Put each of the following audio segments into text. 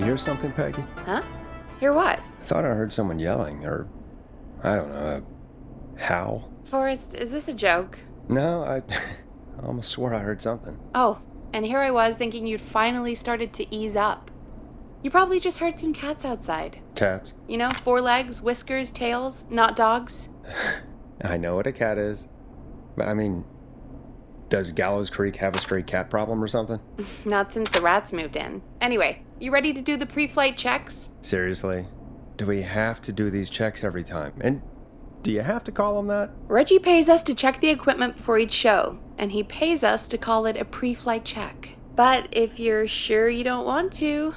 you hear something, Peggy? Huh? Hear what? I thought I heard someone yelling, or, I don't know, a howl. Forrest, is this a joke? No, I almost swore I heard something. Oh, and here I was thinking you'd finally started to ease up. You probably just heard some cats outside. Cats? You know, 4 legs, whiskers, tails, not dogs. I know what a cat is. But I mean, does Gallows Creek have a stray cat problem or something? Not since the rats moved in. Anyway, you ready to do the pre-flight checks? Seriously? Do we have to do these checks every time? And do you have to call them that? Reggie pays us to check the equipment before each show, and he pays us to call it a pre-flight check. But if you're sure you don't want to...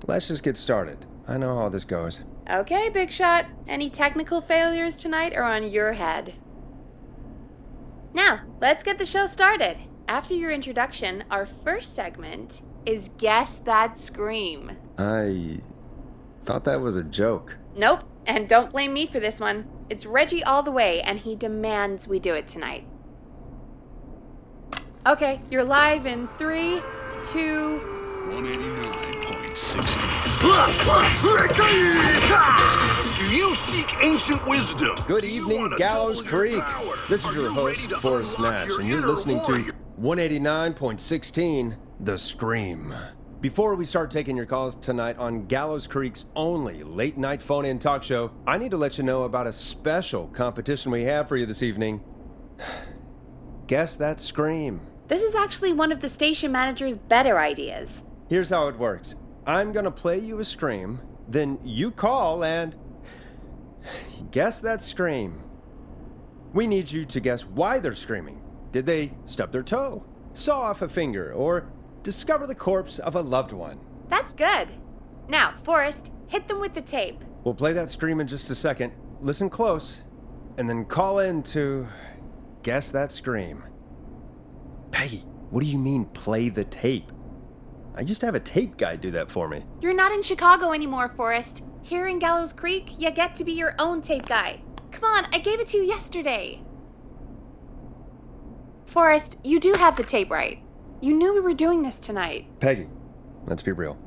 Let's just get started. I know how this goes. Okay, Big Shot. Any technical failures tonight are on your head. Now, let's get the show started. After your introduction, our first segment is Guess That Scream. I thought that was a joke. Nope, and don't blame me for this one. It's Reggie all the way, and he demands we do it tonight. Okay, you're live in 3, 2... 189.60. Do you seek ancient wisdom? Good evening, Gallows Creek. This is your host, Forrest Nash, and you're listening to 189.16, The Scream. Before we start taking your calls tonight on Gallows Creek's only late-night phone-in talk show, I need to let you know about a special competition we have for you this evening. Guess That Scream. This is actually one of the station manager's better ideas. Here's how it works. I'm gonna play you a scream, then you call and guess that scream. We need you to guess why they're screaming. Did they stub their toe, saw off a finger, or discover the corpse of a loved one? That's good. Now, Forrest, hit them with the tape. We'll play that scream in just a second. Listen close, and then call in to guess that scream. Peggy, what do you mean play the tape? I used to have a tape guy do that for me. You're not in Chicago anymore, Forrest. Here in Gallows Creek, you get to be your own tape guy. Come on, I gave it to you yesterday. Forrest, you do have the tape right. You knew we were doing this tonight. Peggy, let's be real.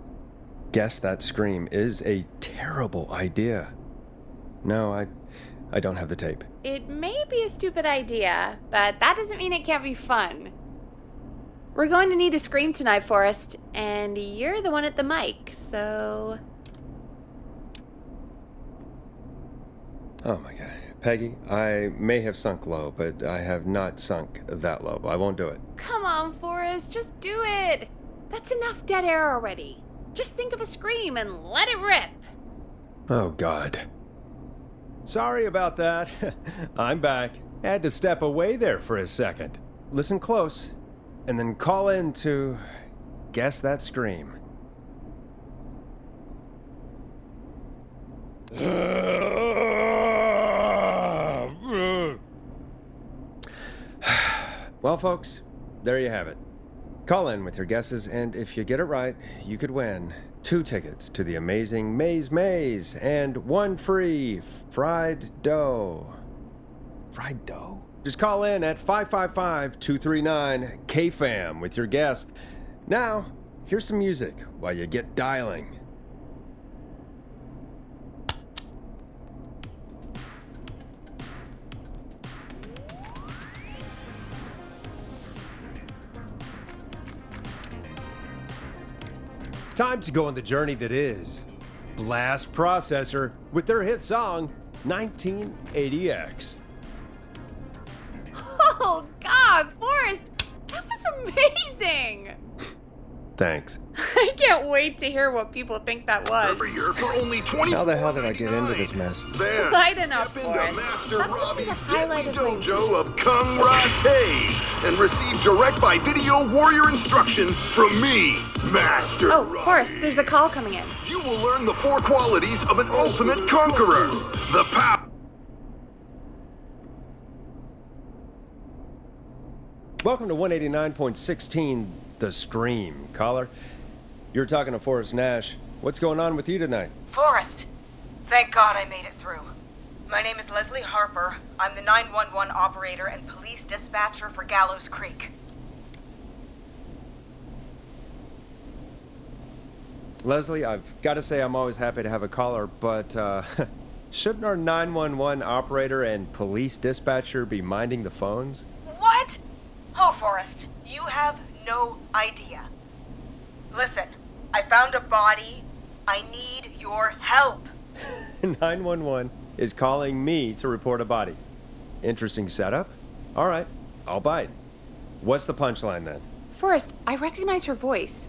Guess That Scream is a terrible idea. No, I don't have the tape. It may be a stupid idea, but that doesn't mean it can't be fun. We're going to need a scream tonight, Forrest, and you're the one at the mic, so... Oh my god. Peggy, I may have sunk low, but I have not sunk that low. I won't do it. Come on, Forrest, just do it. That's enough dead air already. Just think of a scream and let it rip. Oh god. Sorry about that. I'm back. Had to step away there for a second. Listen close, and then call in to guess that scream. Well, folks, there you have it. Call in with your guesses, and if you get it right, you could win 2 tickets to the amazing Maze and 1 free fried dough. Fried dough? Just call in at 555-239-KFAM with your guess. Now, here's some music while you get dialing. Time to go on the journey that is Blast Processor with their hit song 1980X. Oh, God, Forrest, that was amazing. Thanks. I can't wait to hear what people think that was. Every year for only $20. How the hell did I get into this mess? Then Lighten up, step into Forrest. Master That's gonna be Robbie's the highlight deadly of my dojo of Kung Rate and receive direct by video warrior instruction from me, Master Oh, Robbie. Forrest, there's a call coming in. You will learn the 4 qualities of an ultimate conqueror. The power. Welcome to 189.16, The Scream. Caller, you're talking to Forrest Nash. What's going on with you tonight? Forrest, thank God I made it through. My name is Leslie Harper. I'm the 911 operator and police dispatcher for Gallows Creek. Leslie, I've got to say I'm always happy to have a caller, but, shouldn't our 911 operator and police dispatcher be minding the phones? What? Oh, Forrest, you have no idea. Listen, I found a body. I need your help. 911 is calling me to report a body. Interesting setup. All right, I'll bite. What's the punchline then? Forrest, I recognize her voice.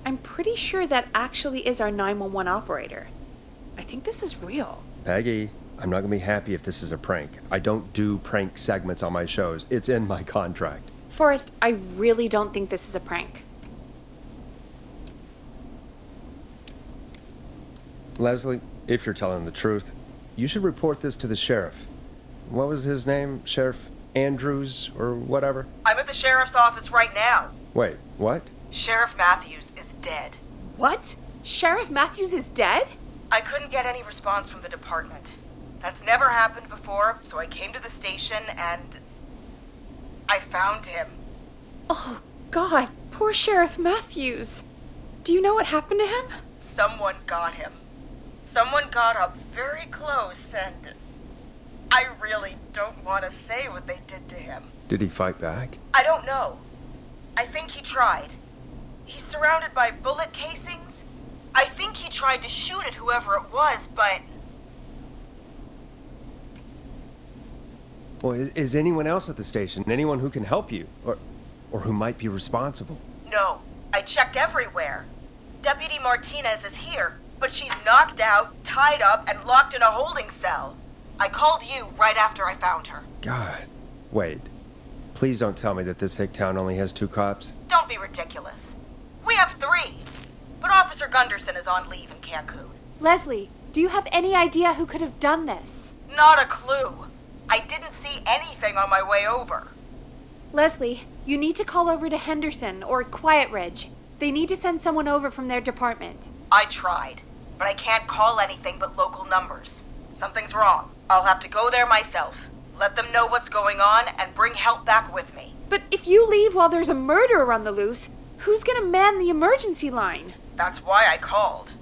I'm pretty sure that actually is our 911 operator. I think this is real. Peggy, I'm not gonna be happy if this is a prank. I don't do prank segments on my shows. It's in my contract. Forrest, I really don't think this is a prank. Leslie, if you're telling the truth, you should report this to the sheriff. What was his name? Sheriff Andrews or whatever? I'm at the sheriff's office right now. Wait, what? Sheriff Matthews is dead. What? Sheriff Matthews is dead? I couldn't get any response from the department. That's never happened before, so I came to the station and I found him. Oh, God, poor Sheriff Matthews. Do you know what happened to him? Someone got him. Someone got up very close and I really don't want to say what they did to him. Did he fight back? I don't know. I think he tried. He's surrounded by bullet casings. I think he tried to shoot at whoever it was, but... Well, is anyone else at the station? Anyone who can help you? Or who might be responsible? No. I checked everywhere. Deputy Martinez is here, but she's knocked out, tied up, and locked in a holding cell. I called you right after I found her. God. Wait. Please don't tell me that this hick town only has 2 cops. Don't be ridiculous. We have 3. But Officer Gunderson is on leave in Cancun. Leslie, do you have any idea who could have done this? Not a clue. I didn't see anything on my way over. Leslie, you need to call over to Henderson or Quiet Ridge. They need to send someone over from their department. I tried, but I can't call anything but local numbers. Something's wrong. I'll have to go there myself. Let them know what's going on and bring help back with me. But if you leave while there's a murderer on the loose, who's gonna man the emergency line? That's why I called.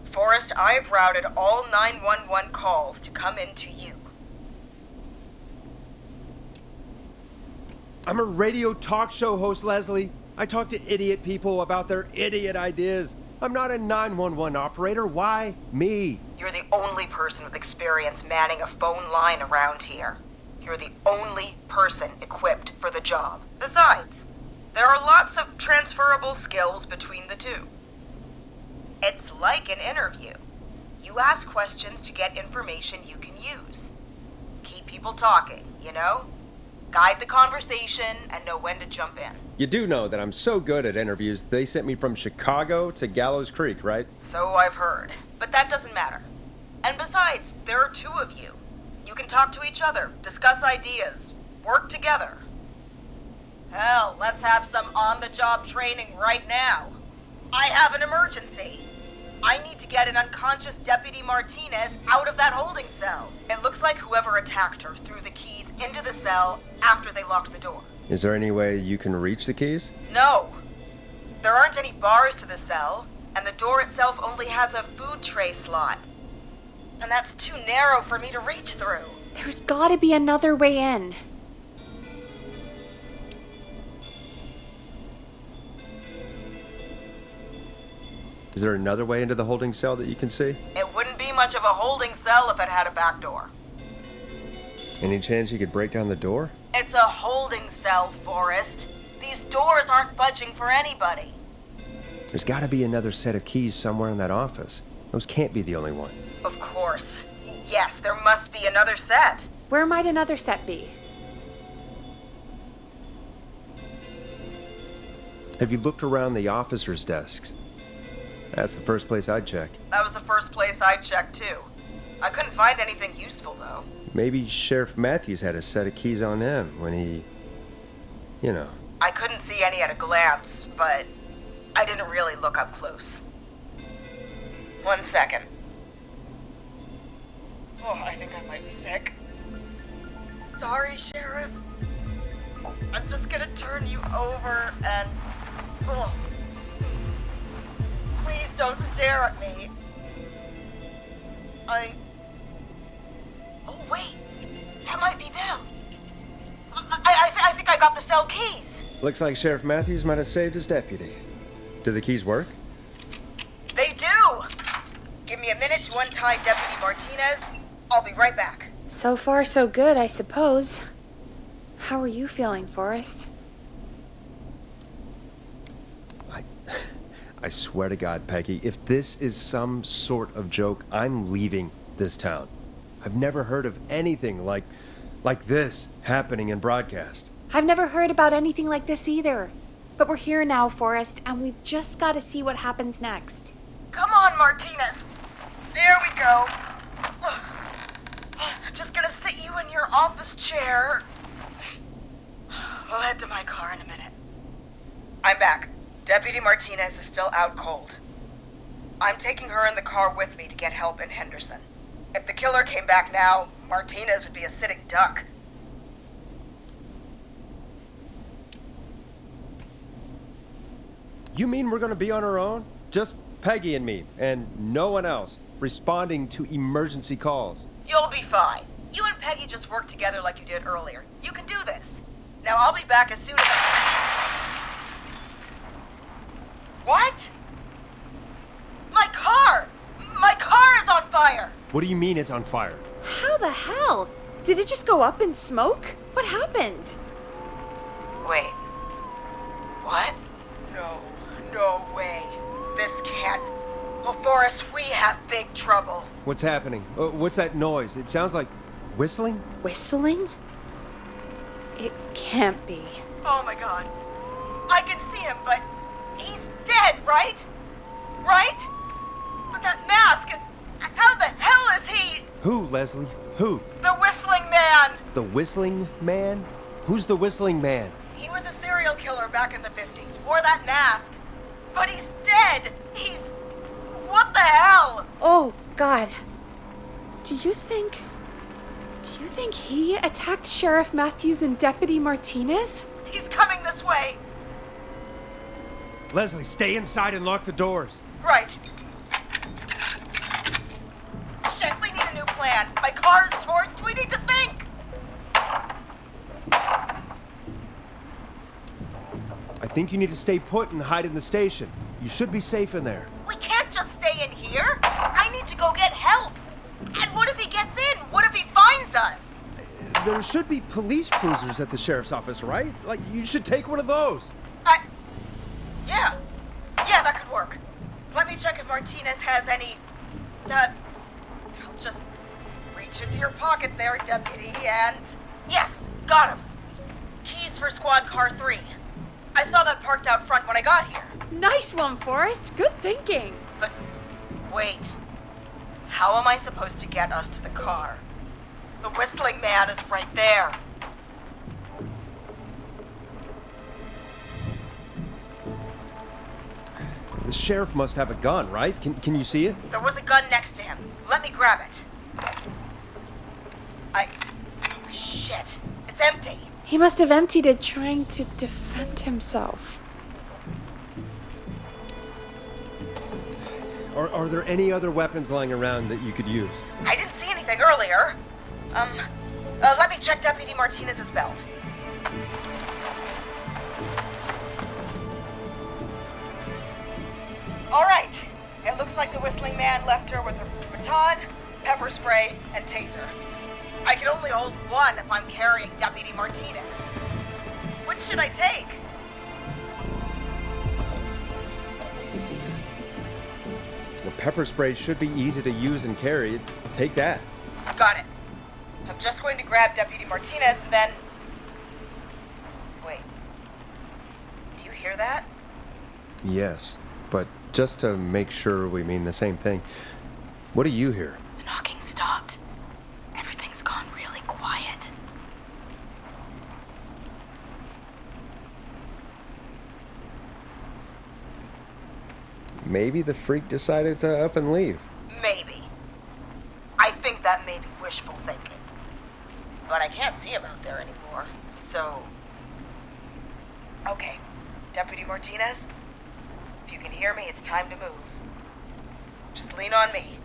Forrest, I've routed all 911 calls to come in to you. I'm a radio talk show host, Leslie. I talk to idiot people about their idiot ideas. I'm not a 911 operator. Why me? You're the only person with experience manning a phone line around here. You're the only person equipped for the job. Besides, there are lots of transferable skills between the two. It's like an interview. You ask questions to get information you can use. Keep people talking, you know? Guide the conversation and know when to jump in. You do know that I'm so good at interviews, they sent me from Chicago to Gallows Creek, right? So I've heard. But that doesn't matter. And besides, there are 2 of you. You can talk to each other, discuss ideas, work together. Hell, let's have some on-the-job training right now. I have an emergency. I need to get an unconscious Deputy Martinez out of that holding cell. It looks like whoever attacked her threw the keys into the cell after they locked the door. Is there any way you can reach the keys? No. There aren't any bars to the cell, and the door itself only has a food tray slot. And that's too narrow for me to reach through. There's gotta be another way in. Is there another way into the holding cell that you can see? It wouldn't be much of a holding cell if it had a back door. Any chance you could break down the door? It's a holding cell, Forrest. These doors aren't budging for anybody. There's gotta be another set of keys somewhere in that office. Those can't be the only ones. Of course. Yes, there must be another set. Where might another set be? Have you looked around the officers' desks? That's the first place I'd check. That was the first place I checked, too. I couldn't find anything useful, though. Maybe Sheriff Matthews had a set of keys on him when he... you know. I couldn't see any at a glance, but I didn't really look up close. 1 second. Oh, I think I might be sick. Sorry, Sheriff. I'm just gonna turn you over and... Oh. Please don't stare at me. Oh, wait. That might be them. I think I got the cell keys. Looks like Sheriff Matthews might have saved his deputy. Do the keys work? They do! Give me a minute to untie Deputy Martinez. I'll be right back. So far, so good, I suppose. How are you feeling, Forrest? I swear to God, Peggy, if this is some sort of joke, I'm leaving this town. I've never heard of anything like this happening in broadcast. I've never heard about anything like this either. But we're here now, Forrest, and we've just got to see what happens next. Come on, Martinez. There we go. Just gonna sit you in your office chair. We'll head to my car in a minute. I'm back. Deputy Martinez is still out cold. I'm taking her in the car with me to get help in Henderson. If the killer came back now, Martinez would be a sitting duck. You mean we're gonna be on our own? Just Peggy and me, and no one else, responding to emergency calls. You'll be fine. You and Peggy just work together like you did earlier. You can do this. Now I'll be back as soon as What? My car! My car is on fire! What do you mean it's on fire? How the hell? Did it just go up in smoke? What happened? Wait. What? No way. This can't. Oh, Forrest, we have big trouble. What's happening? What's that noise? It sounds like whistling? Whistling? It can't be. Oh my God. I can see him, but he's dead, right? Right? But that mask, how the hell is he? Who, Leslie? Who? The Whistling Man. The Whistling Man? Who's the Whistling Man? He was a serial killer back in the 50s, wore that mask. But he's dead. He's... What the hell? Oh, God. Do you think he attacked Sheriff Matthews and Deputy Martinez? He's coming this way. Leslie, stay inside and lock the doors. Right. Shit, we need a new plan. My car's torched. We need to think. I think you need to stay put and hide in the station. You should be safe in there. We can't just stay in here. I need to go get help. And what if he gets in? What if he finds us? There should be police cruisers at the sheriff's office, right? Like, you should take one of those. Yeah, that could work. Let me check if Martinez has any... I'll just reach into your pocket there, Deputy, and... Yes, got him. Keys for squad car 3. I saw that parked out front when I got here. Nice one, Forrest. Good thinking. But, wait. How am I supposed to get us to the car? The Whistling Man is right there. The sheriff must have a gun, right? Can you see it? There was a gun next to him. Let me grab it. Oh, shit. It's empty. He must have emptied it trying to defend himself. Are there any other weapons lying around that you could use? I didn't see anything earlier. Let me check Deputy Martinez's belt. All right. It looks like the Whistling Man left her with a baton, pepper spray, and taser. I can only hold one if I'm carrying Deputy Martinez. Which should I take? The pepper spray should be easy to use and carry. Take that. Got it. I'm just going to grab Deputy Martinez and then... Wait. Do you hear that? Yes, but just to make sure we mean the same thing, what do you hear? The knocking stopped. Everything's gone really quiet. Maybe the freak decided to up and leave. Maybe. I think that may be wishful thinking. But I can't see him out there anymore, so... Okay, Deputy Martinez, If you can hear me, it's time to move. Just lean on me.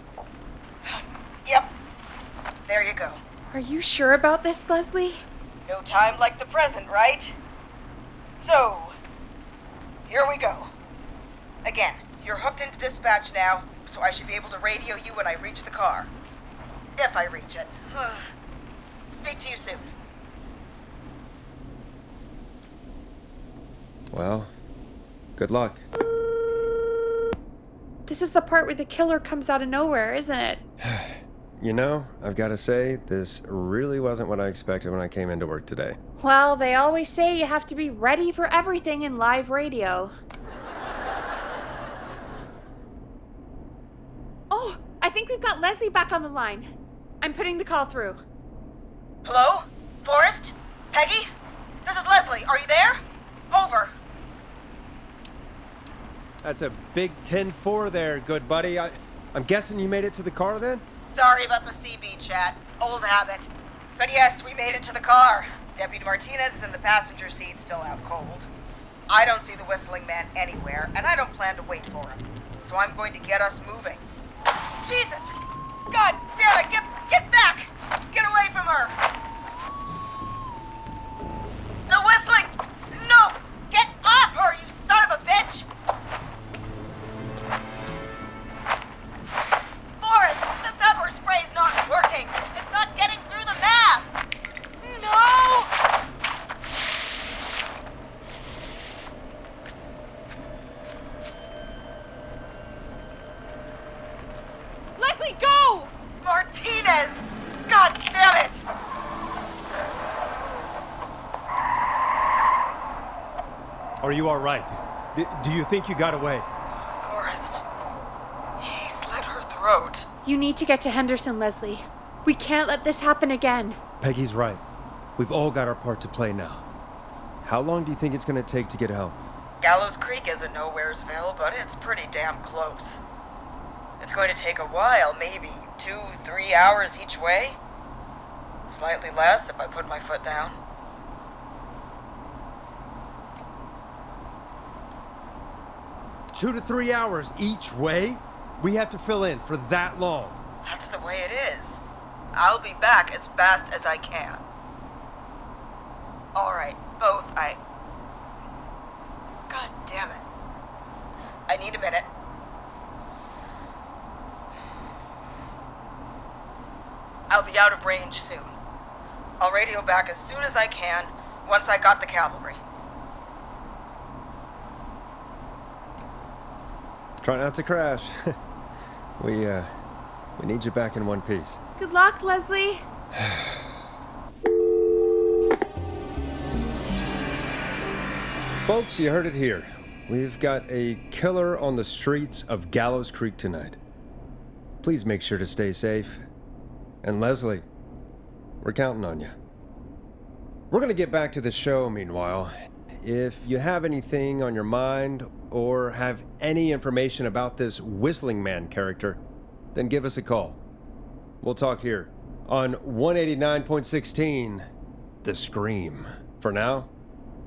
Yep. There you go. Are you sure about this, Leslie? No time like the present, right? So, here we go. Again, you're hooked into dispatch now, so I should be able to radio you when I reach the car. If I reach it. Speak to you soon. Well, good luck. This is the part where the killer comes out of nowhere, isn't it? You know, I've got to say, this really wasn't what I expected when I came into work today. Well, they always say you have to be ready for everything in live radio. Oh, I think we've got Leslie back on the line. I'm putting the call through. Hello? Forrest? Peggy? This is Leslie. Are you there? Over. That's a big 10-4 there, good buddy. I'm guessing you made it to the car then? Sorry about the CB chat. Old habit. But yes, we made it to the car. Deputy Martinez is in the passenger seat, still out cold. I don't see the whistling man anywhere, and I don't plan to wait for him. So I'm going to get us moving. Jesus! God damn it! Get back! Get away from her! The whistling! No! Get off her, you son of a bitch! Forrest, the pepper spray's not working. It's not getting through the mask. No! Leslie, go! Martinez! God damn it! Are you all right? Do you think you got away? Forrest. He slit her throat. You need to get to Henderson, Leslie. We can't let this happen again. Peggy's right. We've all got our part to play now. How long do you think it's going to take to get help? Gallows Creek isn't Nowheresville, but it's pretty damn close. It's going to take a while, maybe 2-3 hours each way. Slightly less if I put my foot down. 2 to 3 hours each way? We have to fill in for that long. That's the way it is. I'll be back as fast as I can. All right, both. God damn it. I need a minute. I'll be out of range soon. I'll radio back as soon as I can, once I got the cavalry. Try not to crash. We need you back in one piece. Good luck, Leslie. Folks, you heard it here. We've got a killer on the streets of Gallows Creek tonight. Please make sure to stay safe. And Leslie, we're counting on you. We're going to get back to the show meanwhile. If you have anything on your mind or have any information about this Whistling Man character, then give us a call. We'll talk here on 189.16, The Scream. For now,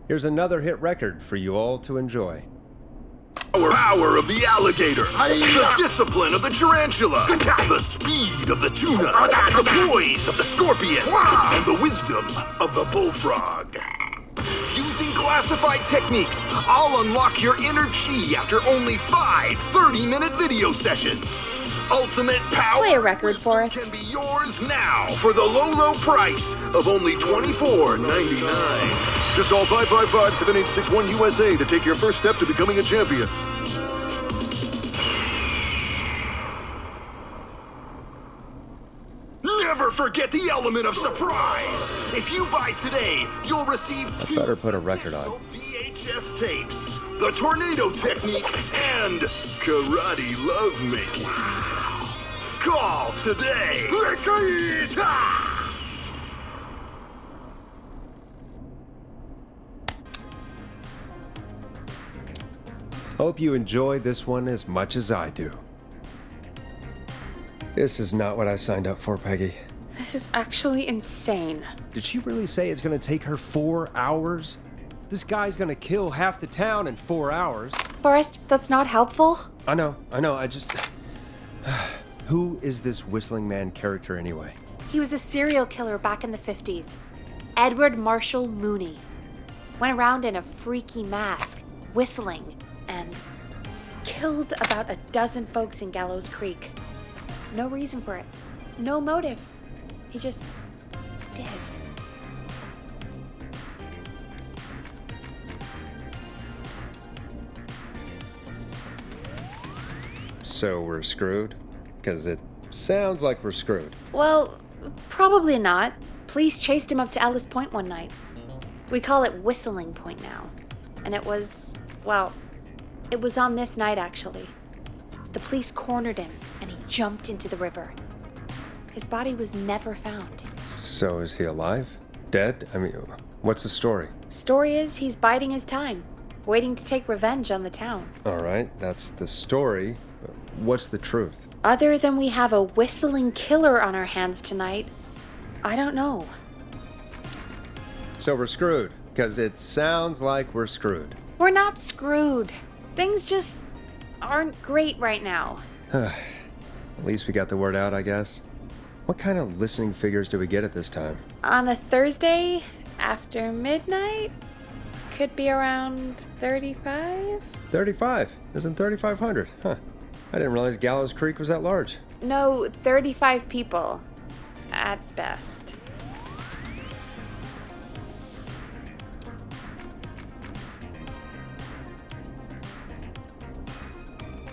here's another hit record for you all to enjoy. Power of the alligator, the discipline of the tarantula, the speed of the tuna, the poise of the scorpion, and the wisdom of the bullfrog. Using classified techniques, I'll unlock your inner chi after only 5 30-minute video sessions. Ultimate power. Play a record, Forrest. Can be yours now for the low price of only $24.99. Just call 555-7861 USA to take your first step to becoming a champion. Never forget the element of surprise. If you buy today, you'll receive I better put a record on. VHS tapes, the tornado technique, and karate lovemaking. Call today. Hope you enjoyed this one as much as I do. This is not what I signed up for, Peggy. This is actually insane. Did she really say it's going to take her 4 hours? This guy's gonna kill half the town in 4 hours. Forrest, that's not helpful. I know, I just... Who is this Whistling Man character anyway? He was a serial killer back in the 50s. Edward Marshall Mooney. Went around in a freaky mask, whistling, and killed about a dozen folks in Gallows Creek. No reason for it. No motive. He just did. So we're screwed? Because it sounds like we're screwed. Well, probably not. Police chased him up to Ellis Point one night. We call it Whistling Point now. And it was, well, it was on this night actually. The police cornered him and he jumped into the river. His body was never found. So is he alive? Dead? I mean, what's the story? Story is he's biding his time, waiting to take revenge on the town. All right, that's the story. What's the truth? Other than we have a whistling killer on our hands tonight, I don't know. So we're screwed, because it sounds like we're screwed. We're not screwed. Things just aren't great right now. At least we got the word out, I guess. What kind of listening figures do we get at this time? On a Thursday after midnight, could be around 35? 35? Isn't 3,500? Huh. I didn't realize Gallows Creek was that large. No, 35 people. At best.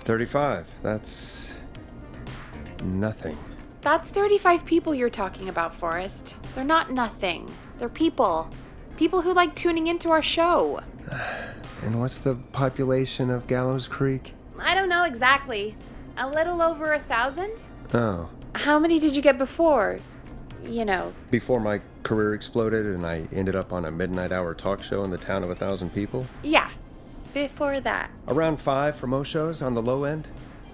$35. That's... nothing. That's 35 people you're talking about, Forrest. They're not nothing. They're people. People who like tuning into our show. And what's the population of Gallows Creek? I don't know exactly. A little over 1,000? Oh. How many did you get before? You know. Before my career exploded and I ended up on a midnight hour talk show in the town of 1,000 people? Yeah. Before that. Around 5 for most shows on the low end.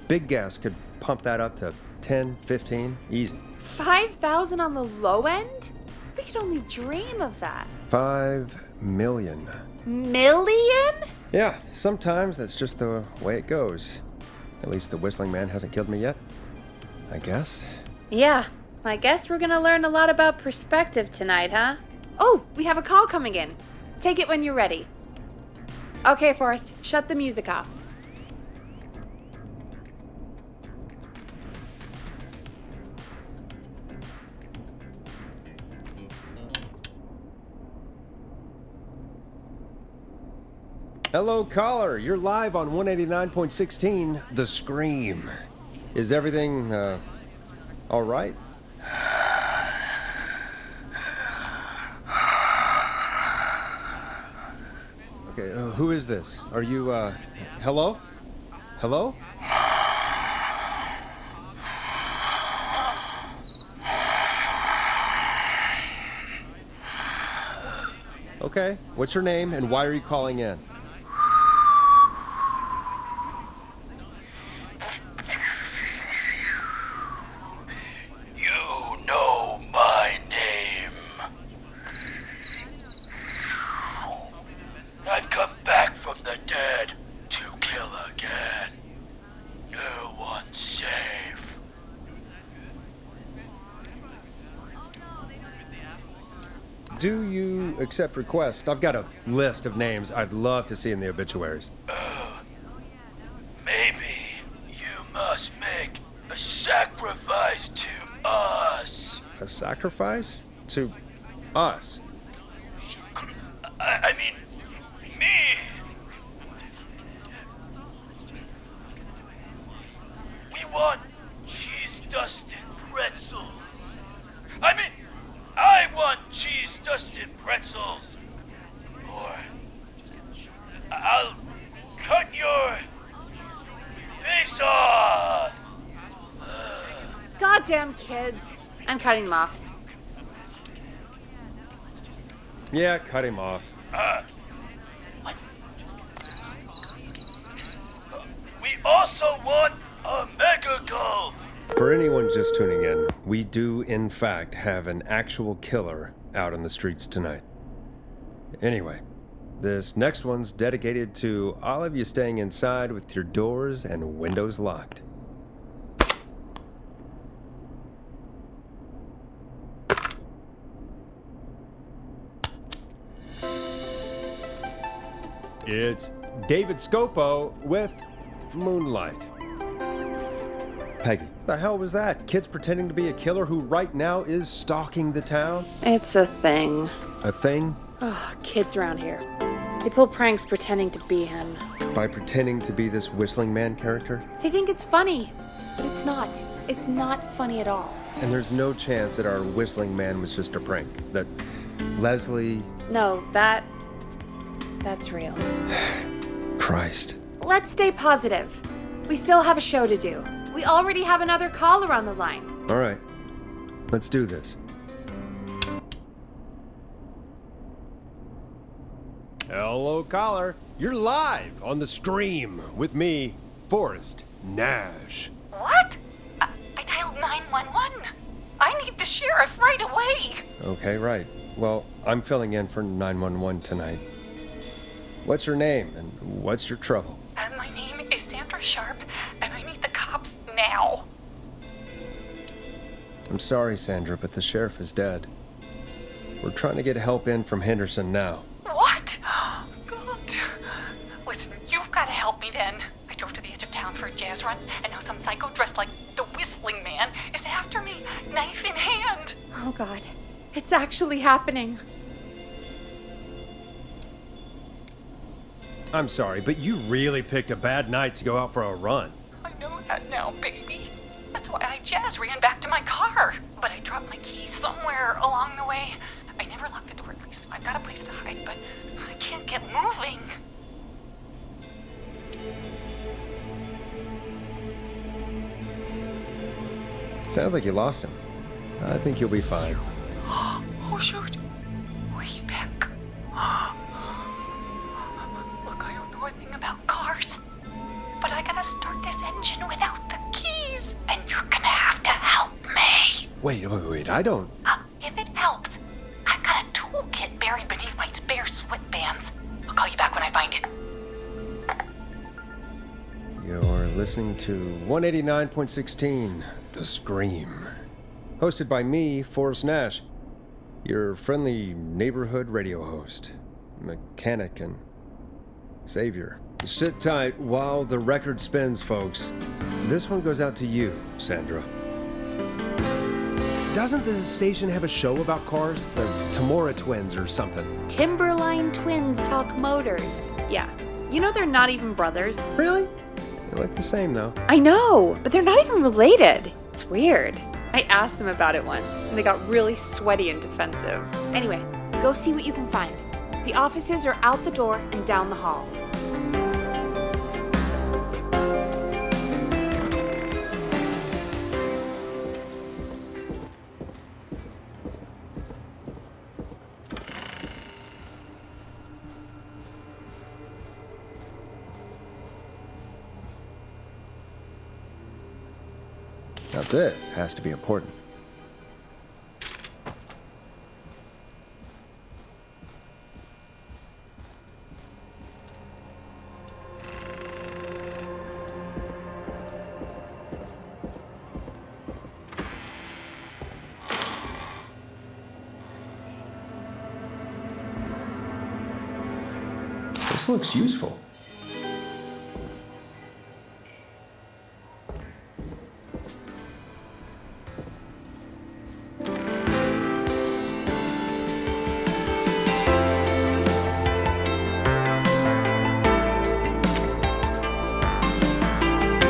Big gas could pump that up to 10, 15, easy. 5,000 on the low end? We could only dream of that. 5 million. Million? Yeah, sometimes that's just the way it goes. At least the Whistling Man hasn't killed me yet. I guess. Yeah, I guess we're gonna learn a lot about perspective tonight, huh? Oh, we have a call coming in. Take it when you're ready. Okay, Forrest, shut the music off. Hello, caller. You're live on 189.16, The Scream. Is everything, all right? Okay, who is this? Are you, hello? Hello? Okay, what's your name and why are you calling in? Do you accept requests? I've got a list of names I'd love to see in the obituaries. Maybe you must make a sacrifice to us. A sacrifice? To us? I mean, me. We want cheese-dusted pretzels. I mean, I want cheese-dusted pretzels. Or I'll cut your face off. Goddamn kids. I'm cutting them off. Yeah, cut him off. What? We also want a mega gulp. For anyone just tuning in, we do, in fact, have an actual killer out on the streets tonight. Anyway, This next one's dedicated to all of you staying inside with your doors and windows locked. It's David Scopo with Moonlight. Peggy, the hell was that? Kids pretending to be a killer who right now is stalking the town? It's a thing. A thing? Ugh, kids around here. They pull pranks pretending to be him. By pretending to be this whistling man character? They think it's funny, but it's not. It's not funny at all. And there's no chance that our whistling man was just a prank. That Leslie... No, that's real. Christ. Let's stay positive. We still have a show to do. We already have another caller on the line. All right. Let's do this. Hello, caller. You're live on the stream with me, Forrest, Nash. What? I dialed 911. I need the sheriff right away. Okay, right. Well, I'm filling in for 911 tonight. What's your name and what's your trouble? My name is Sandra Sharp, and I need the cops now. I'm sorry, Sandra, but the sheriff is dead. We're trying to get help in from Henderson now. What? God. Listen, you've got to help me then. I drove to the edge of town for a jazz run, and now some psycho dressed like the Whistling Man is after me, knife in hand. Oh, God. It's actually happening. I'm sorry, but you really picked a bad night to go out for a run. I know that now, baby. That's why I jazz ran back to my car. But I dropped my keys somewhere along the way. I never locked the door, at least I've got a place to hide, but I can't get moving. Sounds like you lost him. I think you'll be fine. Oh, shoot. Oh, he's back. Look, I don't know a thing about cars, but I gotta start this engine without the keys, and you're gonna have to help me. Wait, I don't... If it helps, I've got a toolkit buried beneath my spare sweatbands. I'll call you back when I find it. You're listening to 189.16, The Scream. Hosted by me, Forrest Nash, your friendly neighborhood radio host, mechanic and savior. Sit tight while the record spins, folks. This one goes out to you, Sandra. Doesn't the station have a show about cars? The Tamora twins or something? Timberline twins talk motors. Yeah. You know they're not even brothers. Really? They look the same, though. I know, but they're not even related. It's weird. I asked them about it once, and they got really sweaty and defensive. Anyway, go see what you can find. The offices are out the door and down the hall. Now this has to be important. This looks useful.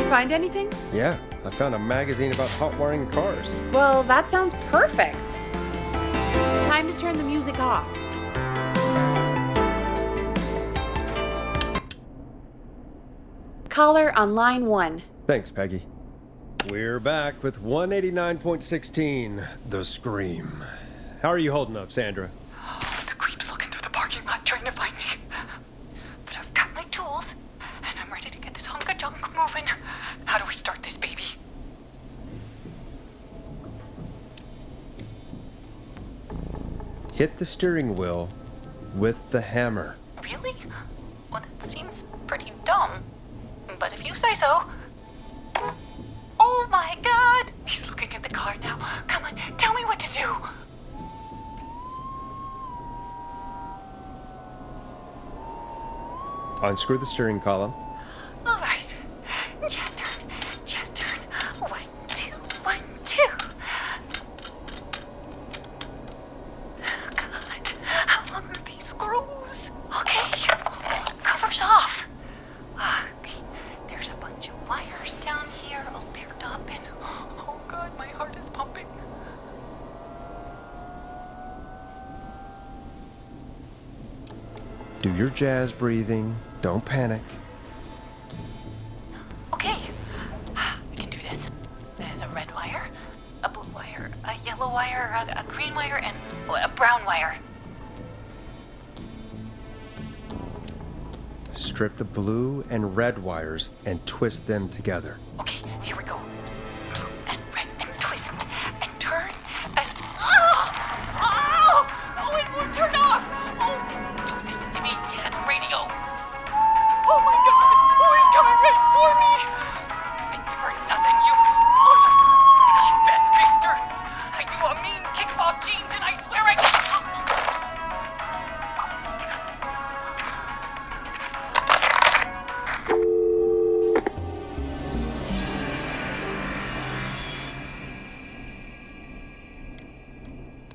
Find anything? Yeah, I found a magazine about hot wiring cars. Well, that sounds perfect. Time to turn the music off. Caller on line 1. Thanks, Peggy. We're back with 189.16, The Scream. How are you holding up, Sandra? The creep's looking through the parking lot trying to find me. But I've got my tools, and I'm ready to get this hunk of junk moving. How do we start this baby? Hit the steering wheel with the hammer. Really? Well, that seems pretty dumb. But if you say so. Oh my god! He's looking at the car now. Come on, tell me what to do. Unscrew the steering column. All right. Just turn. Just turn. 1, 2, 1, 2. God, how long are these screws? Okay. Cover's off. Okay. There's a bunch of wires down here all paired up and oh god, my heart is pumping. Do your jazz breathing. Don't panic. Okay, I can do this. There's a red wire, a blue wire, a yellow wire, a green wire, and a brown wire. Strip the blue and red wires and twist them together. Okay, here we go. Blue and red and twist and turn and oh, it won't turn off. Oh, do this to me, jazz radio. Oh my god, oh, he's coming right for me. Thanks for nothing, you bad mister. I do a mean kickball change and I swear I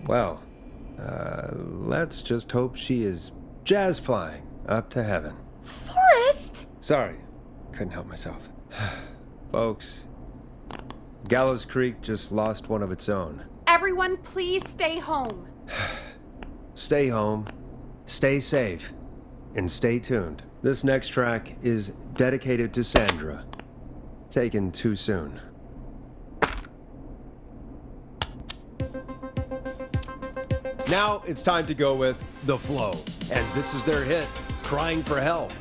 Well, let's just hope she is jazz flying up to heaven. Forrest! Sorry, couldn't help myself. Folks, Gallows Creek just lost one of its own. Everyone, please stay home. Stay home, stay safe, and stay tuned. This next track is dedicated to Sandra. Taken too soon. Now it's time to go with The Flow. And this is their hit, Crying for Help.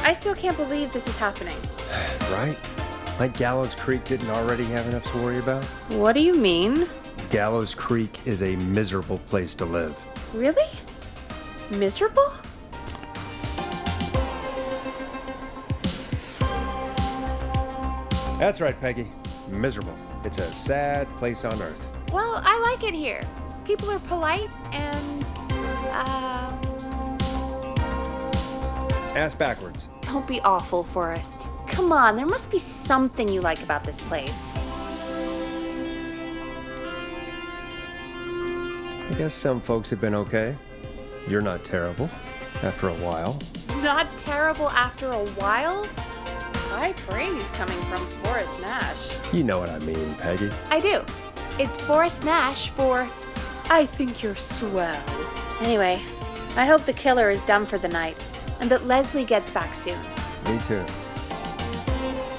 I still can't believe this is happening. Right? Like Gallows Creek didn't already have enough to worry about? What do you mean? Gallows Creek is a miserable place to live. Really? Miserable? That's right, Peggy. Miserable. It's a sad place on earth. Well, I like it here. People are polite and, Ass backwards. don't be awful, Forrest. Come on, there must be something you like about this place. I guess some folks have been okay. You're not terrible. After a while. Not terrible after a while? High praise coming from Forrest Nash. You know what I mean, Peggy. I do. It's Forrest Nash for I think you're swell. Anyway, I hope the killer is done for the night and that Leslie gets back soon. Me too.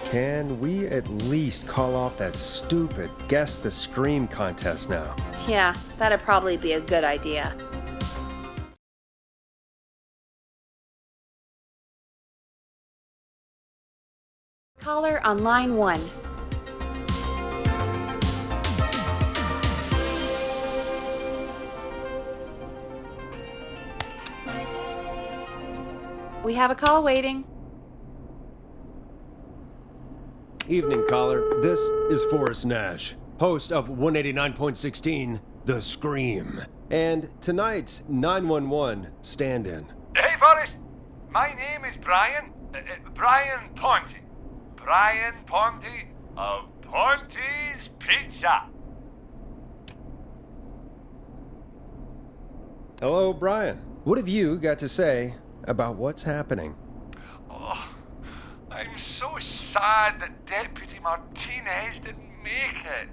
Can we at least call off that stupid Guess the Scream contest now? Yeah, that'd probably be a good idea. Caller on line 1. We have a call waiting. Evening, caller. This is Forrest Nash, host of 189.16, The Scream. And tonight's 911 stand-in. Hey, Forrest. My name is Brian. Brian Ponte. Brian Ponte of Ponte's Pizza. Hello, Brian. What have you got to say about what's happening? Oh, I'm so sad that Deputy Martinez didn't make it.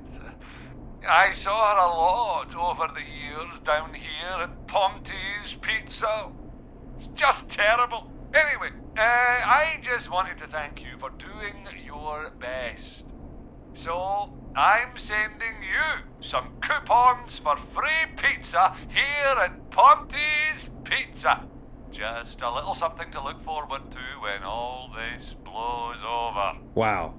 I saw her a lot over the years down here at Ponte's Pizza. It's just terrible. Anyway, I just wanted to thank you for doing your best. So, I'm sending you some coupons for free pizza here at Ponte's Pizza. Just a little something to look forward to when all this blows over. Wow.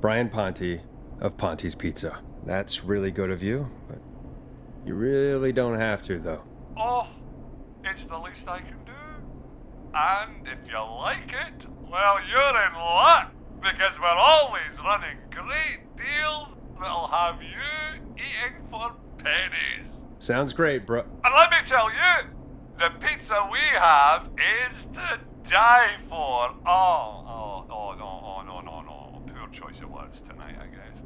Brian Ponte of Ponte's Pizza. That's really good of you, but you really don't have to, though. Oh, it's the least I can do. And if you like it, well, you're in luck, because we're always running great deals that'll have you eating for pennies. Sounds great, bro. And let me tell you, the pizza we have is to die for. No. Poor choice of words tonight, I guess.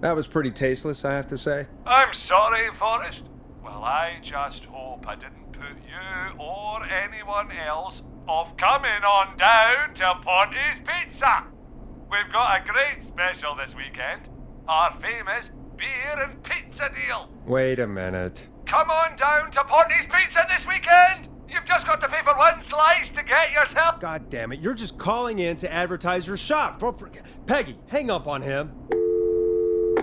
That was pretty tasteless, I have to say. I'm sorry, Forrest. Well, I just hope I didn't put you or anyone else off coming on down to Ponty's Pizza. We've got a great special this weekend. Our famous beer and pizza deal. Wait a minute. Come on down to Ponty's Pizza this weekend. You've just got to pay for one slice to get yourself. God damn it, you're just calling in to advertise your shop. Peggy, hang up on him.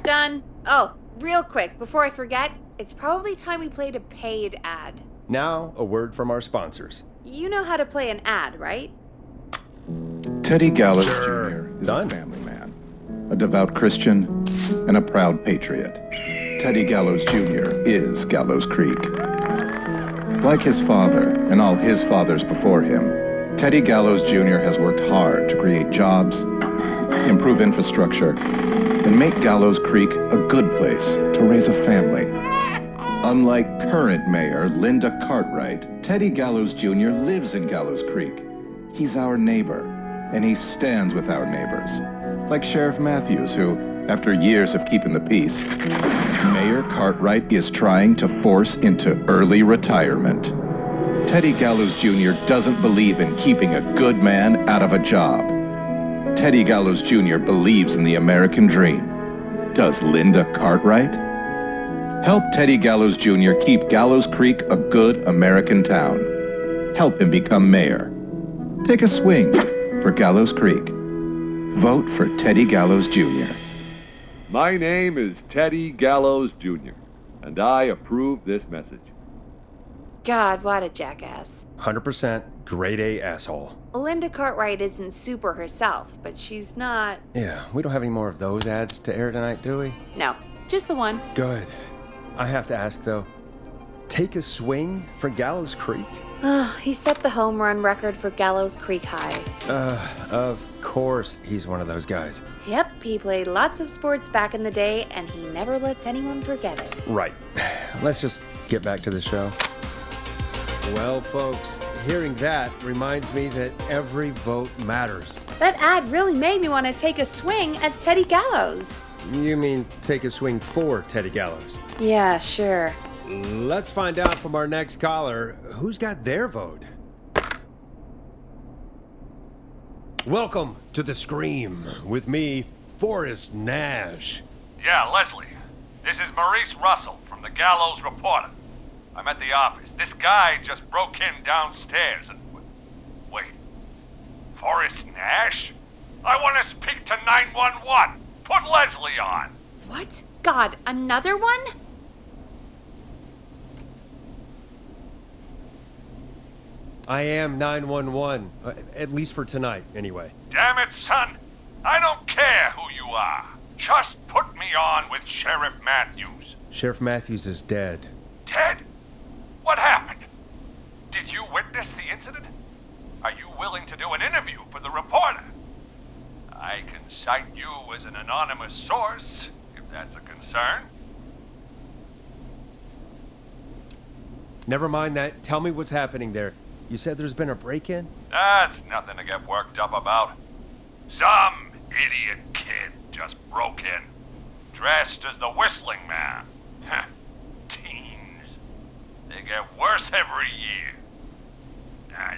Done. Oh, real quick, before I forget, it's probably time we played a paid ad. Now, a word from our sponsors. You know how to play an ad, right? Teddy Gallows Sure. Jr. is Done. a family man, a devout Christian, and a proud patriot. Teddy Gallows Jr. is Gallows Creek. Like his father and all his fathers before him, Teddy Gallows Jr. has worked hard to create jobs, improve infrastructure, and make Gallows Creek a good place to raise a family. Unlike current mayor Linda Cartwright, Teddy Gallows Jr. lives in Gallows Creek. He's our neighbor, and he stands with our neighbors. Like Sheriff Matthews, who, after years of keeping the peace, Mayor Cartwright is trying to force into early retirement. Teddy Gallows Jr. doesn't believe in keeping a good man out of a job. Teddy Gallows Jr. believes in the American dream. Does Linda Cartwright? Help Teddy Gallows Jr. keep Gallows Creek a good American town. Help him become mayor. Take a swing for Gallows Creek. Vote for Teddy Gallows Jr. My name is Teddy Gallows Jr., and I approve this message. God, what a jackass. 100% grade A asshole. Linda Cartwright isn't super herself, but she's not... Yeah, we don't have any more of those ads to air tonight, do we? No, just the one. Good. I have to ask, though, take a swing for Gallows Creek? He set the home run record for Gallows Creek High. Of course he's one of those guys. Yep, he played lots of sports back in the day, and he never lets anyone forget it. Right. Let's just get back to the show. Well, folks, hearing that reminds me that every vote matters. That ad really made me want to take a swing at Teddy Gallows. You mean take a swing for Teddy Gallows? Yeah, sure. Let's find out from our next caller who's got their vote. Welcome to The Scream with me, Forrest Nash. Yeah, Leslie. This is Maurice Russell from the Gallows Reporter. I'm at the office. This guy just broke in downstairs and... Wait. Forrest Nash? I want to speak to 911. Put Leslie on. What? God, another one? I am 911, at least for tonight, anyway. Damn it, son. I don't care who you are. Just put me on with Sheriff Matthews. Sheriff Matthews is dead. Dead? What happened? Did you witness the incident? Are you willing to do an interview for the reporter? I can cite you as an anonymous source, if that's a concern. Never mind that. Tell me what's happening there. You said there's been a break-in? That's nothing to get worked up about. Some idiot kid just broke in, dressed as the Whistling Man. Teens. They get worse every year.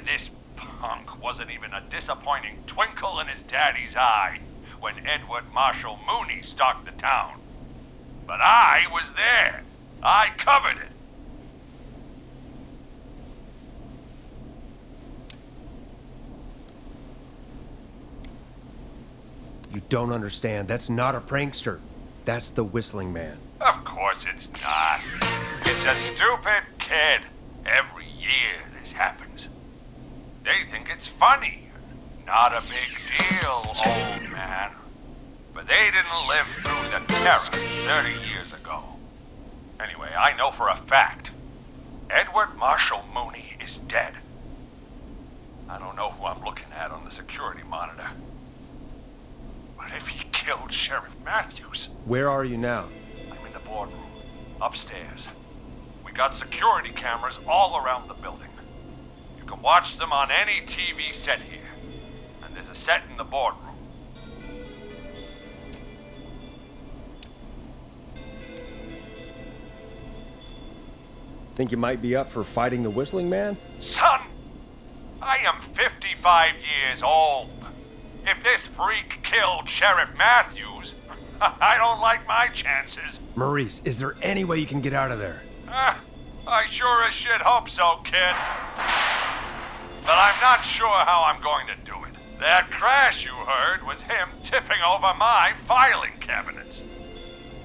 This punk wasn't even a disappointing twinkle in his daddy's eye when Edward Marshall Mooney stalked the town. But I was there. I covered it. You don't understand. That's not a prankster. That's the Whistling Man. Of course it's not. It's a stupid kid. Every year this happens. They think it's funny. Not a big deal, old man. But they didn't live through the terror 30 years ago. Anyway, I know for a fact Edward Marshall Mooney is dead. I don't know who I'm looking at on the security monitor. But if he killed Sheriff Matthews... Where are you now? I'm in the boardroom, upstairs. We got security cameras all around the building. You can watch them on any TV set here. And there's a set in the boardroom. Think you might be up for fighting the Whistling Man? Son, I am 55 years old. If this freak killed Sheriff Matthews, I don't like my chances. Maurice, is there any way you can get out of there? I sure as shit hope so, kid. But I'm not sure how I'm going to do it. That crash you heard was him tipping over my filing cabinets.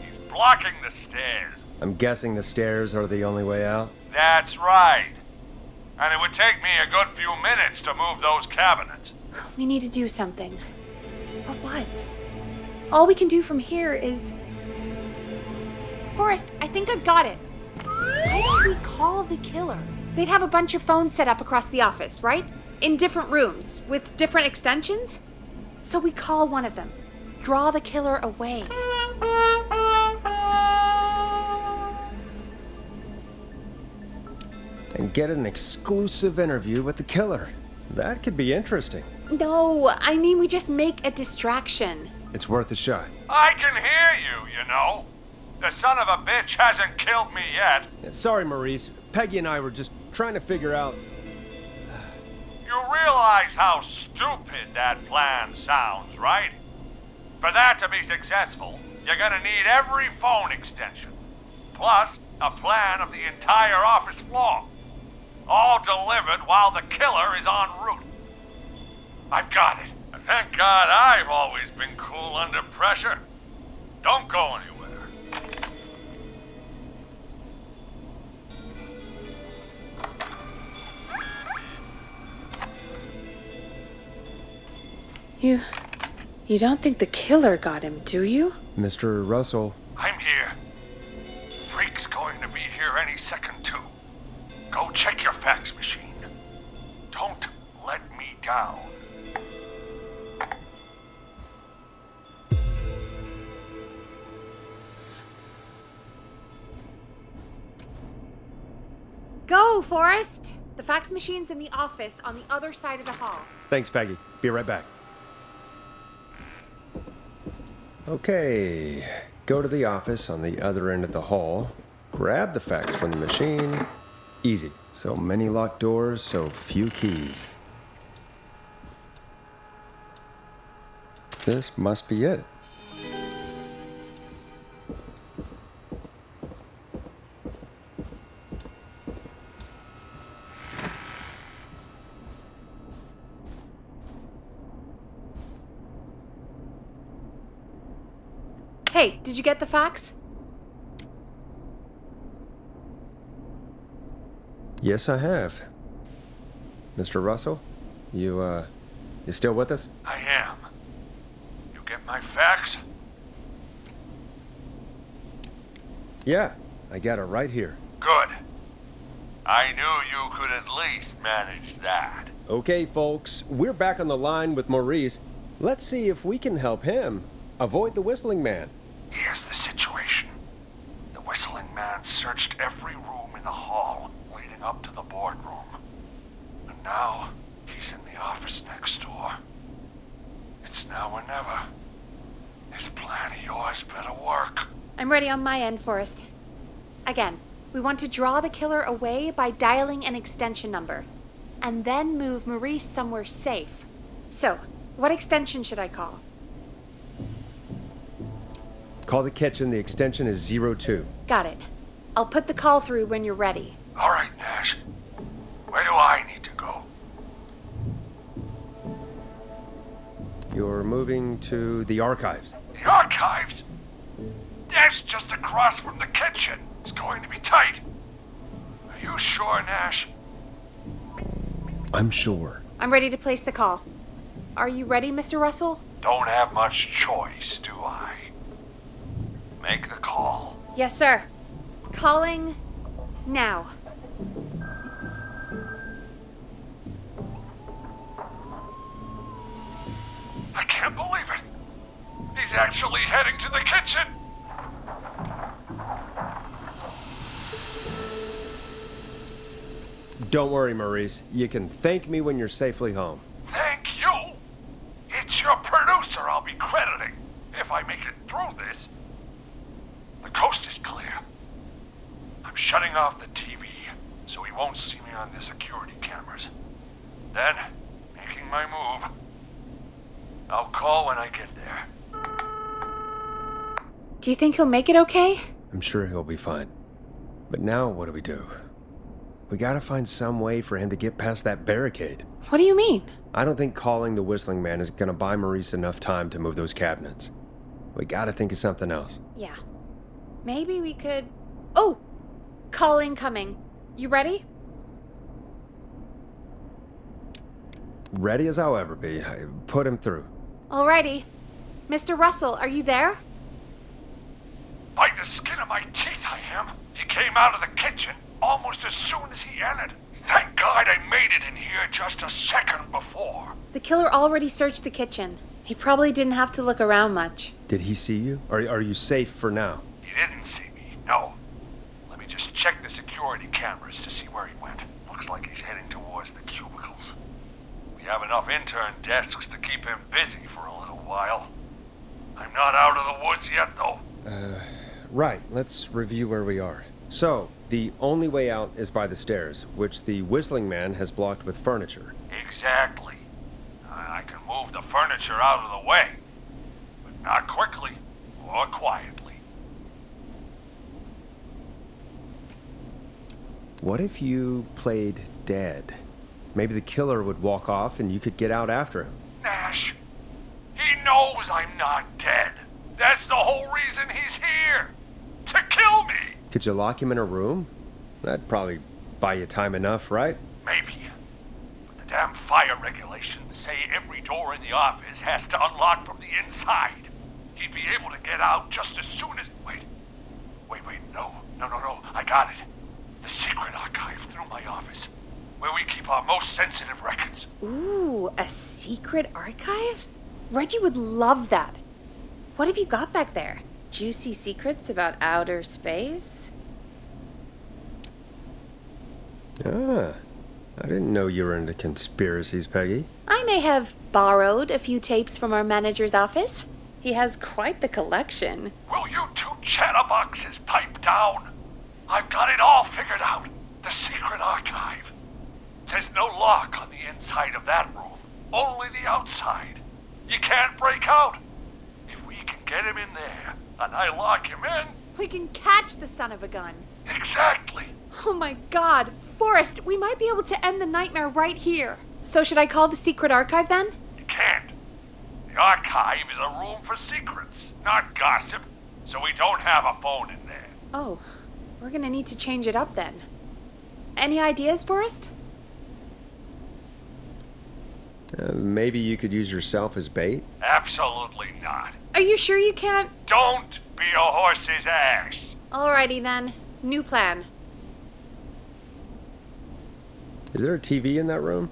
He's blocking the stairs. I'm guessing the stairs are the only way out? That's right. And it would take me a good few minutes to move those cabinets. We need to do something. But what? All we can do from here is... Forrest, I think I've got it. Why don't we call the killer? They'd have a bunch of phones set up across the office, right? In different rooms, with different extensions? So we call one of them. Draw the killer away. And get an exclusive interview with the killer. That could be interesting. No, I mean we just make a distraction. It's worth a shot. I can hear you, you know. The son of a bitch hasn't killed me yet. Sorry, Maurice. Peggy and I were just trying to figure out... You realize how stupid that plan sounds, right? For that to be successful, you're gonna need every phone extension. Plus, a plan of the entire office floor. All delivered while the killer is en route. I've got it. And thank God I've always been cool under pressure. Don't go anywhere. You don't think the killer got him, do you? Mr. Russell. I'm here. Freak's going to be here any second, too. Go check your fax machine. Don't let me down. Go, Forrest! The fax machine's in the office on the other side of the hall. Thanks, Peggy. Be right back. Okay. Go to the office on the other end of the hall. Grab the fax from the machine. Easy. So many locked doors, so few keys. This must be it. Hey, did you get the fax? Yes, I have. Mr. Russell, you still with us? I am. You get my fax? Yeah, I got it right here. Good. I knew you could at least manage that. Okay, folks, we're back on the line with Maurice. Let's see if we can help him avoid the Whistling Man. Here's the situation. The Whistling Man searched every room in the hall leading up to the boardroom. And now, he's in the office next door. It's now or never. This plan of yours better work. I'm ready on my end, Forrest. Again, we want to draw the killer away by dialing an extension number, and then move Maurice somewhere safe. So, what extension should I call? Call the kitchen. The extension is 02. Got it. I'll put the call through when you're ready. All right, Nash. Where do I need to go? You're moving to the archives. The archives? That's just across from the kitchen. It's going to be tight. Are you sure, Nash? I'm sure. I'm ready to place the call. Are you ready, Mr. Russell? Don't have much choice, do I? Make the call. Yes, sir. Calling now. I can't believe it. He's actually heading to the kitchen. Don't worry, Maurice. You can thank me when you're safely home. Thank you? It's your producer I'll be crediting, if I make it through this. The coast is clear. I'm shutting off the TV, so he won't see me on the security cameras. Then, making my move. I'll call when I get there. Do you think he'll make it okay? I'm sure he'll be fine. But now what do? We gotta find some way for him to get past that barricade. What do you mean? I don't think calling the Whistling Man is gonna buy Maurice enough time to move those cabinets. We gotta think of something else. Yeah. Maybe we could... Oh! Call incoming. You ready? Ready as I'll ever be. Put him through. Alrighty. Mr. Russell, are you there? By the skin of my teeth I am. He came out of the kitchen almost as soon as he entered. Thank God I made it in here just a second before. The killer already searched the kitchen. He probably didn't have to look around much. Did he see you? Are you safe for now? He didn't see me, no. Let me just check the security cameras to see where he went. Looks like he's heading towards the cubicles. We have enough intern desks to keep him busy for a little while. I'm not out of the woods yet, though. Right. Let's review where we are. So, the only way out is by the stairs, which the Whistling Man has blocked with furniture. Exactly. I can move the furniture out of the way, but not quickly or quietly. What if you played dead? Maybe the killer would walk off and you could get out after him. Nash, he knows I'm not dead. That's the whole reason he's here. To kill me. Could you lock him in a room? That'd probably buy you time enough, right? Maybe. But the damn fire regulations say every door in the office has to unlock from the inside. He'd be able to get out just as soon as... Wait, no. I got it. The secret archive through my office, where we keep our most sensitive records. Ooh, a secret archive? Reggie would love that. What have you got back there? Juicy secrets about outer space? Ah, I didn't know you were into conspiracies, Peggy. I may have borrowed a few tapes from our manager's office. He has quite the collection. Will you two chatterboxes pipe down? I've got it all figured out. The secret archive. There's no lock on the inside of that room. Only the outside. You can't break out. If we can get him in there, and I lock him in... We can catch the son of a gun. Exactly. Oh my God. Forrest, we might be able to end the nightmare right here. So should I call the secret archive then? You can't. The archive is a room for secrets, not gossip, so we don't have a phone in there. Oh, we're gonna need to change it up then. Any ideas, Forrest? Maybe you could use yourself as bait? Absolutely not. Are you sure you can't? Don't be a horse's ass. Alrighty then. New plan. Is there a TV in that room?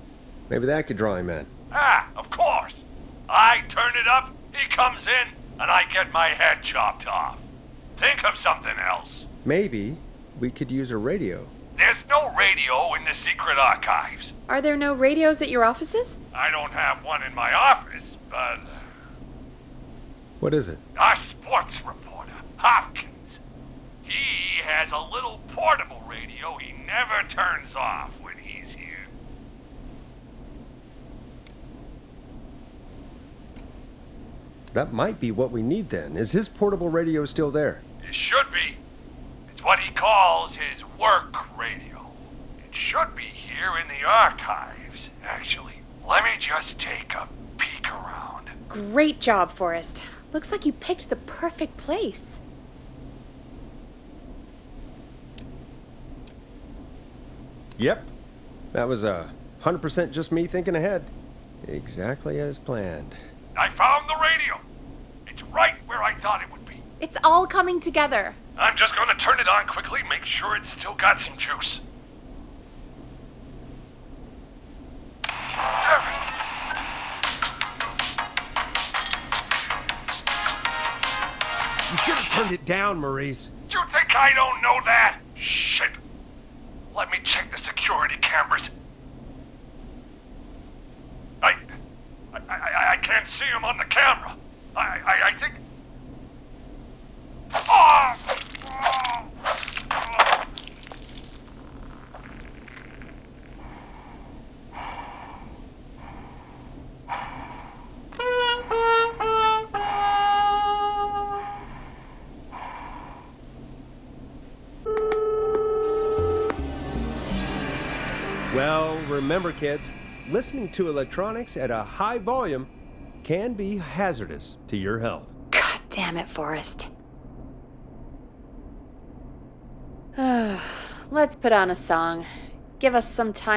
Maybe that could draw him in. Ah, of course. I turn it up, he comes in, and I get my head chopped off. Think of something else. Maybe we could use a radio. There's no radio in the secret archives. Are there no radios at your offices? I don't have one in my office, but... What is it? Our sports reporter, Hopkins. He has a little portable radio he never turns off when he's here. That might be what we need then. Is his portable radio still there? It should be. It's what he calls his work radio. It should be here in the archives, actually. Let me just take a peek around. Great job, Forrest. Looks like you picked the perfect place. Yep. That was 100% just me thinking ahead. Exactly as planned. I found the radio. It's right where I thought it would be. It's all coming together. I'm just gonna turn it on quickly, make sure it's still got some juice. Damn it. You should have turned it down, Maurice. Do you think I don't know that? Shit. Let me check the security cameras. I can't see him on the camera. I think... Oh! Well, remember, kids, listening to electronics at a high volume can be hazardous to your health. God damn it, Forrest. Let's put on a song. Give us some time